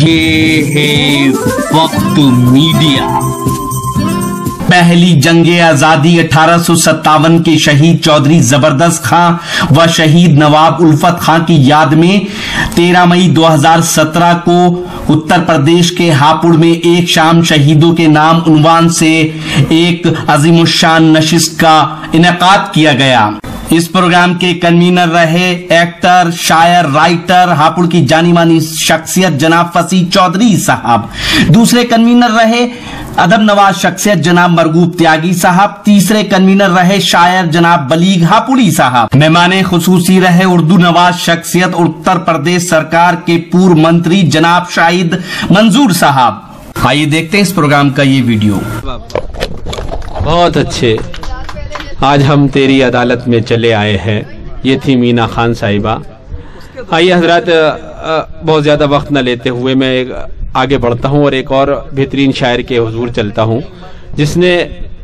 ये है वक्त मीडिया। पहली जंगे आजादी 1857 के शहीद चौधरी जबरदस्त खां व शहीद नवाब उल्फत खां की याद में 13 मई 2017 को उत्तर प्रदेश के हापुड़ में एक शाम शहीदों के नाम उन्वान से एक अजीमुशान नशिस्त का इनेकाद किया गया। इस प्रोग्राम के कन्वीनर रहे एक्टर, शायर, राइटर, हापुड़ की जानी मानी शख्सियत जनाब फसी चौधरी साहब। दूसरे कन्वीनर रहे अदब नवाज शख्सियत जनाब मरगूब त्यागी साहब। तीसरे कन्वीनर रहे शायर जनाब बलीग हापुड़ी साहब। मेहमाने खुसूसी रहे उर्दू नवाज शख्सियत उत्तर प्रदेश सरकार के पूर्व मंत्री जनाब शाहिद मंजूर साहब। आइए देखते हैं इस प्रोग्राम का ये वीडियो। बहुत अच्छे, आज हम तेरी अदालत में चले आए हैं। ये थी मीना खान साहिबा। आइए हजरत, बहुत ज़्यादा वक्त न लेते हुए मैं आगे बढ़ता हूँ और एक और बेहतरीन शायर के हुजूर चलता हूँ जिसने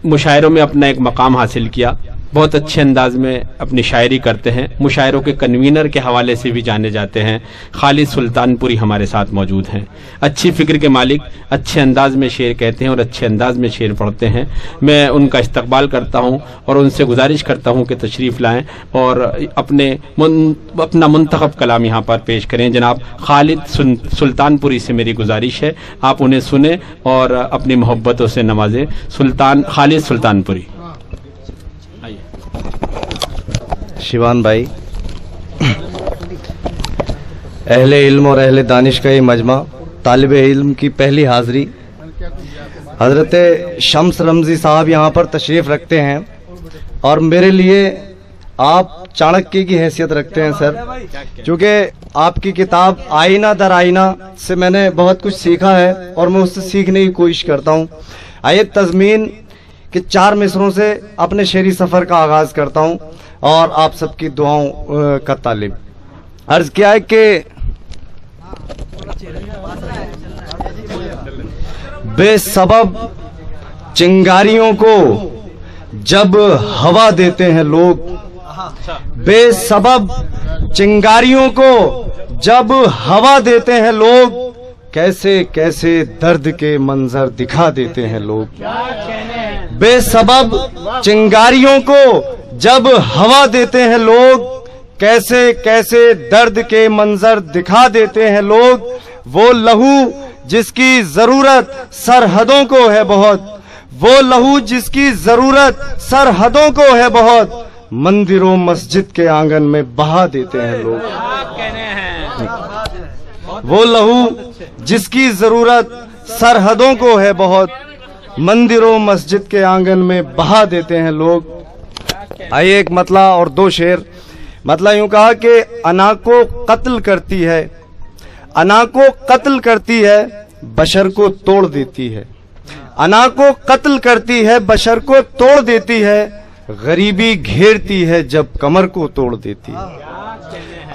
मुशायरों में अपना एक मकाम हासिल किया। बहुत अच्छे अंदाज में अपनी शायरी करते हैं। मुशायरों के कन्वीनर के हवाले से भी जाने जाते हैं। खालिद सुल्तानपुरी हमारे साथ मौजूद हैं। अच्छी फिक्र के मालिक, अच्छे अंदाज में शेर कहते हैं और अच्छे अंदाज में शेर पढ़ते हैं। मैं उनका इस्तकबाल करता हूं और उनसे गुजारिश करता हूं कि तशरीफ़ लाएं और अपना मुंतखब कलाम यहाँ पर पेश करें। जनाब खालिद सुल्तानपुरी से मेरी गुजारिश है, आप उन्हें सुने और अपनी मोहब्बतों से नवाजें। खालिद सुल्तानपुरी। शिवान भाई, अहले इल्म और अहले दानिश का ये मजमा, तालिबे इल्म की पहली हाज़री। हज़रत शम्स रमज़ी साहब यहाँ पर तशरीफ़ रखते हैं और मेरे लिए आप चाणक्य की हैसियत रखते हैं सर, क्योंकि आपकी किताब आईना दर आईना से मैंने बहुत कुछ सीखा है और मैं उससे सीखने की कोशिश करता हूँ। आइए तज़मीन के 4 मिसरों से अपने शेरी सफ़र का आगाज़ करता हूँ और आप सबकी दुआओं का तालिब। अर्ज किया है कि बेसबब चिंगारियों को जब हवा देते हैं लोग, बेसबब चिंगारियों को जब हवा देते हैं लोग, कैसे कैसे दर्द के मंजर दिखा देते हैं लोग। बेसबब चिंगारियों को जब हवा देते हैं लोग, कैसे कैसे दर्द के मंजर दिखा देते हैं लोग। वो लहू जिसकी जरूरत सरहदों को है बहुत, वो लहू जिसकी जरूरत सरहदों को है बहुत, मंदिरों मस्जिद के आंगन में बहा देते हैं लोग। वो लहू जिसकी जरूरत सरहदों को है बहुत, मंदिरों मस्जिद के आंगन में बहा देते हैं लोग। आइए एक मतला और 2 शेर। मतला यूं कहा कि अना को कत्ल करती है, अना को कत्ल करती है, बशर को तोड़ देती है। अना को कत्ल करती है, बशर को तोड़ देती है, गरीबी घेरती है जब कमर को तोड़ देती है।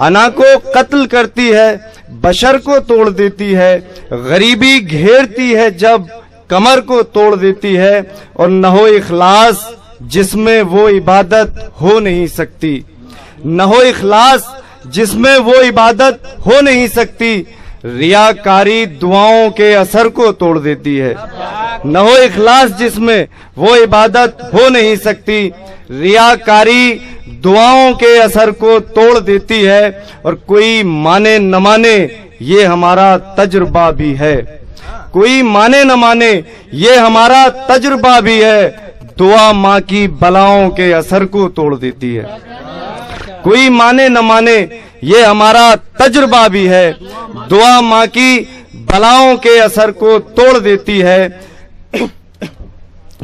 अना को कत्ल करती है, बशर को तोड़ देती है, गरीबी घेरती है जब कमर को तोड़ देती है। और न हो इखलास जिसमें वो इबादत हो नहीं सकती, न हो इखलास जिसमें वो इबादत हो नहीं सकती, रियाकारी दुआओं के असर को तोड़ देती है। न हो इखलास जिसमें वो इबादत हो नहीं सकती, रियाकारी दुआओं के असर को तोड़ देती है। और कोई माने न माने ये हमारा तजुर्बा भी है, कोई माने न माने ये हमारा तजुर्बा भी है, दुआ माँ की बलाओं के असर को तोड़ देती है। कोई माने न माने ये हमारा तजुर्बा भी है, दुआ माँ की बलाओं के असर को तोड़ देती है।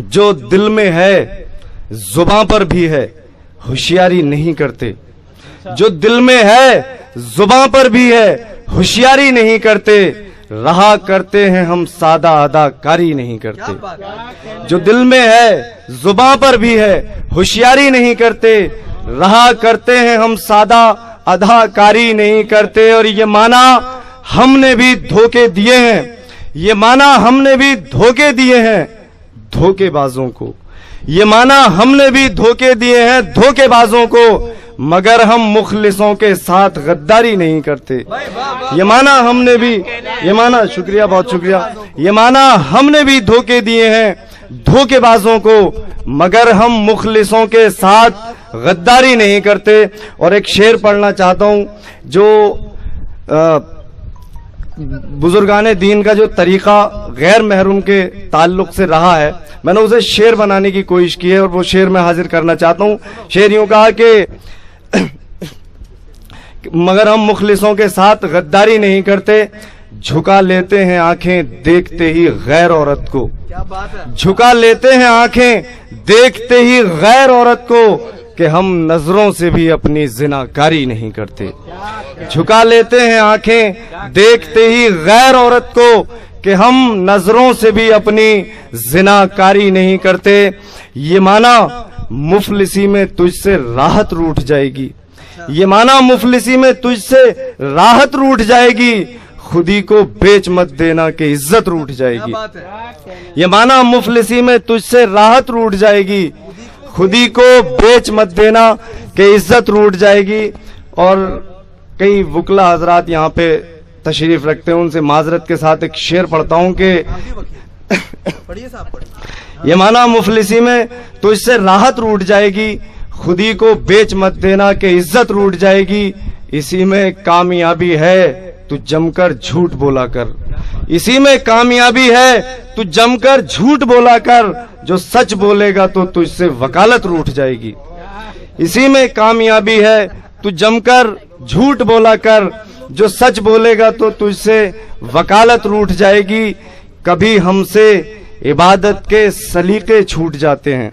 जो दिल में है जुबां पर भी है, होशियारी नहीं करते। जो दिल में है जुबां पर भी है, होशियारी नहीं करते, रहा करते हैं हम सादा अदाकारी नहीं करते। जो दिल में है जुबां पर भी है, होशियारी नहीं करते, रहा करते हैं हम सादा अदाकारी नहीं करते। और ये माना हमने भी धोखे दिए हैं, ये माना हमने भी धोखे दिए हैं धोखेबाजों को, ये माना हमने भी धोखे दिए हैं धोखेबाजों को, मगर हम मुखलिसों के साथ गद्दारी नहीं करते। ये माना हमने भी, ये माना, शुक्रिया, बहुत शुक्रिया, ये माना हमने भी धोखे दिए हैं धोखेबाजों को, मगर हम मुखलिसों के साथ गद्दारी नहीं करते। और एक शेर पढ़ना चाहता हूं जो बुजुर्गाने दीन का जो तरीका गैर महरूम के ताल्लुक से रहा है, मैंने उसे शेर बनाने की कोशिश की है और वो शेर मैं हाजिर करना चाहता हूं। शेर यूं कहा कि मगर हम मुखलिसों के साथ गद्दारी नहीं करते, झुका लेते हैं आंखें देखते ही गैर औरत को। क्या बात है? झुका लेते हैं आंखें देखते ही गैर औरत को कि हम नजरों से भी अपनी जिनाकारी नहीं करते। झुका लेते हैं आंखें देखते ही गैर औरत को कि हम नजरों से भी अपनी जिनाकारी नहीं करते। ये माना मुफलिसी में तुझसे राहत रूठ जाएगी, ये माना मुफलिसी में तुझसे राहत रूठ जाएगी, खुदी को बेच मत देना कि इज्जत रूठ जाएगी। ये माना मुफलिसी में तुझसे राहत रूठ जाएगी, खुदी को बेच मत देना कि इज्जत रूठ जाएगी। और कई वुकला हजरात यहाँ पे तशरीफ रखते हैं, उनसे माजरत के साथ एक शेर पढ़ता हूँ कि ये माना मुफलिसी में तुझसे राहत रूठ जाएगी, खुदी को बेच मत देना कि इज्जत रूठ जाएगी। इसी में कामयाबी है तू जमकर झूठ बोला कर, इसी में कामयाबी है तू जमकर झूठ बोला कर, जो सच बोलेगा तो तुझसे वकालत रूठ जाएगी। इसी में कामयाबी है तू जमकर झूठ बोला कर, जो सच बोलेगा तो तुझसे वकालत रूठ जाएगी। कभी हमसे इबादत के सलीके छूट जाते हैं,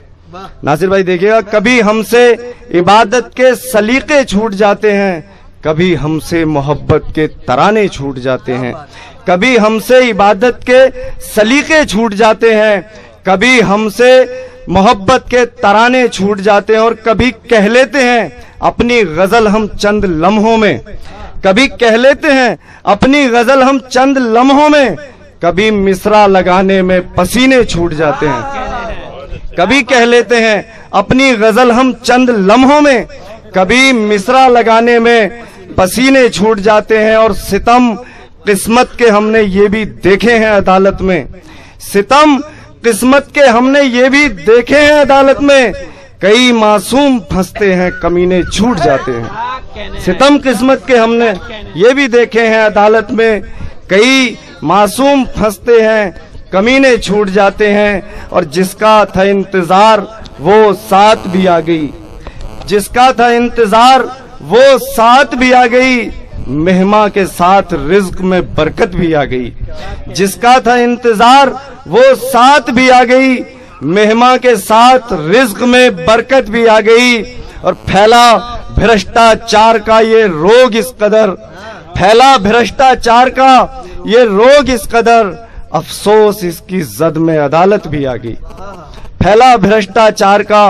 नासिर भाई देखिएगा, कभी हमसे इबादत के सलीके छूट जाते हैं, कभी हमसे मोहब्बत के तराने छूट जाते हैं। कभी हमसे इबादत के सलीके छूट जाते हैं, कभी हमसे मोहब्बत के तराने छूट जाते हैं। और कभी कह लेते हैं अपनी गजल हम चंद लम्हों में, कभी कह लेते हैं अपनी गजल हम चंद लम्हों में, कभी मिसरा लगाने में पसीने छूट जाते हैं। कभी कह लेते हैं अपनी गजल हम चंद लम्हों में, कभी मिसरा लगाने में पसीने छूट जाते हैं। और सितम किस्मत के हमने ये भी देखे हैं अदालत में, सितम किस्मत के हमने ये भी देखे हैं अदालत में, कई मासूम फंसते हैं कमीने छूट जाते हैं। सितम किस्मत के हमने ये भी देखे हैं अदालत में, कई मासूम फंसते हैं कमीने छूट जाते हैं। और जिसका था इंतजार वो साथ भी आ गई, जिसका था इंतजार वो साथ भी आ गई, मेहमा के साथ रिज्क में बरकत भी आ गई। जिसका था इंतजार वो साथ भी आ गई, मेहमा के साथ रिज्क में बरकत भी आ गई। और फैला भ्रष्टाचार का ये रोग इस कदर, फैला भ्रष्टाचार का ये रोग इस कदर, अफसोस इसकी जद में अदालत भी आ गई। फैला भ्रष्टाचार का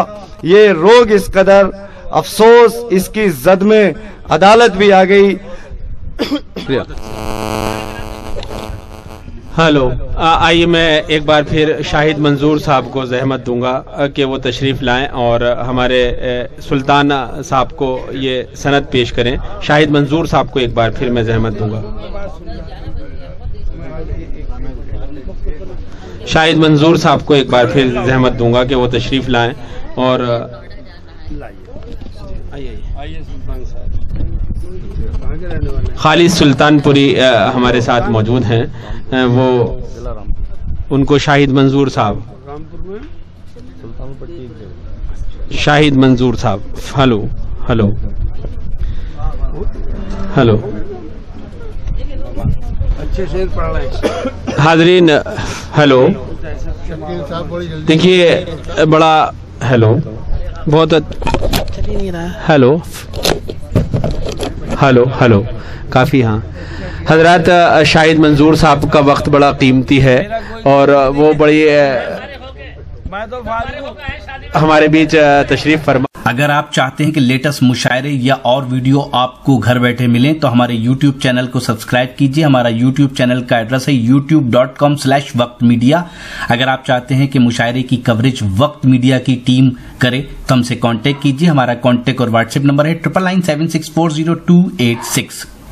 ये रोग इस कदर, अफसोस इसकी जद में अदालत भी आ गई। हेलो, आइए मैं एक बार फिर शाहिद मंजूर साहब को जहमत दूंगा कि वो तशरीफ लाएं और हमारे सुल्तान साहब को ये सनद पेश करें। शाहिद मंजूर साहब को एक बार फिर मैं जहमत दूंगा। शाहिद मंजूर साहब को एक बार फिर जहमत दूंगा कि वो तशरीफ लाएं और खालिद सुल्तानपुरी हमारे साथ मौजूद हैं, वो उनको शाहिद मंजूर साहब, शाहिद मंजूर साहब, हेलो हेलो हेलो, अच्छे से पढ़ रहे हैं हाजरीन। हेलो, देखिए बड़ा हेलो, बहुत हेलो हेलो हेलो, काफ़ी, हाँ हजरात, शाहिद मंजूर साहब का वक्त बड़ा कीमती है और वो बड़ी हमारे बीच तशरीफ फरमा। अगर आप चाहते हैं कि लेटेस्ट मुशायरे या और वीडियो आपको घर बैठे मिलें तो हमारे YouTube चैनल को सब्सक्राइब कीजिए। हमारा YouTube चैनल का एड्रेस है youtube.com/वक्त मीडिया। अगर आप चाहते हैं कि मुशायरे की कवरेज वक्त मीडिया की टीम करे तो हमसे कांटेक्ट कीजिए। हमारा कांटेक्ट और व्हाट्सएप नंबर है 9997640286।